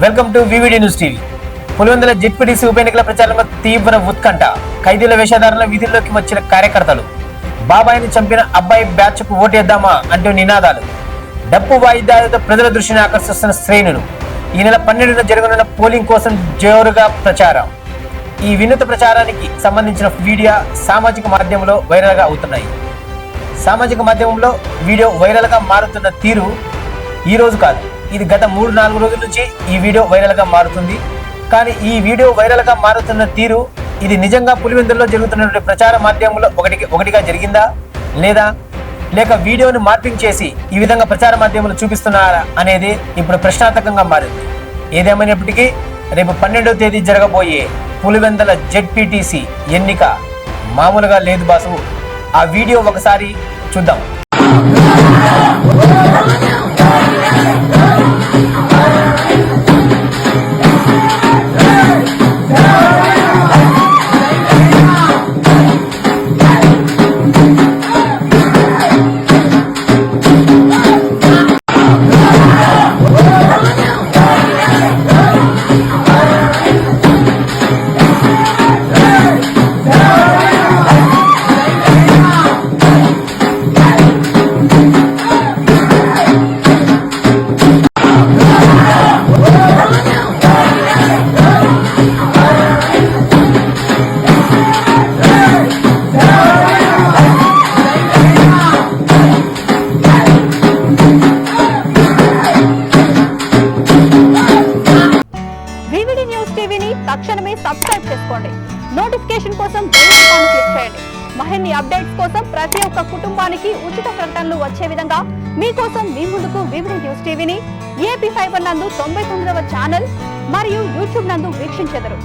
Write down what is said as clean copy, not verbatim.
Welcome to VVD news TV. Pulivendula ZPTC ఉప ఎన్నికల ప్రచారంలో తీవ్ర ఉత్కంఠ. ఖైదీల వేషధారణ విధుల్లోకి వచ్చిన కార్యకర్తలు. బాబాయిని చంపిన అబ్బాయి బ్యాచ్కు ఓటేద్దామా అంటూ నినాదాలు. డప్పు వాయిద్యాలతో ప్రజల దృష్టిని ఆకర్షిస్తున్న శ్రేణులు. ఈ నెల 12న జరగనున్న పోలింగ్ కోసం జోరుగా ప్రచారం. ఈ వినూత్న ప్రచారానికి సంబంధించిన వీడియో సామాజిక మాధ్యమంలో వైరల్గా అవుతున్నాయి. సామాజిక మాధ్యమంలో వీడియో వైరల్గా మారుతున్న తీరు ఈ రోజు కాదు, ఇది గత 3-4 రోజుల నుంచి ఈ వీడియో వైరల్గా మారుతుంది. కానీ ఈ వీడియో వైరల్గా మారుతున్న తీరు ఇది నిజంగా పులివెందుల్లో జరుగుతున్నటువంటి ప్రచార మాధ్యమంలో ఒకటిగా జరిగిందా లేక వీడియోను మార్పింగ్ చేసి ఈ విధంగా ప్రచార మాధ్యమంలో చూపిస్తున్నారా అనేది ఇప్పుడు ప్రశ్నార్థకంగా మారింది. ఏదేమైనప్పటికీ రేపు 12వ తేదీ జరగబోయే పులివెందుల జెడ్పీటీసీ ఎన్నిక మామూలుగా లేదు బాసు. ఆ వీడియో ఒకసారి చూద్దాం. వివిడి న్యూస్ టీవీని తక్షణమే సబ్స్క్రైబ్ చేసుకోండి. నోటిఫికేషన్ కోసం బెల్ ఐకాన్ క్లిక్ చేయండి. మరిన్ని అప్డేట్స్ కోసం ప్రతి ఒక్క కుటుంబానికి ఉచిత ప్రకటనలు వచ్చే విధంగా మీకోసం మీ ముందుకు వివిడి న్యూస్ టీవీని ఏపీ ఫైబర్ నందు 99వ ఛానల్ మరియు యూట్యూబ్ నందు వీక్షించెదరు.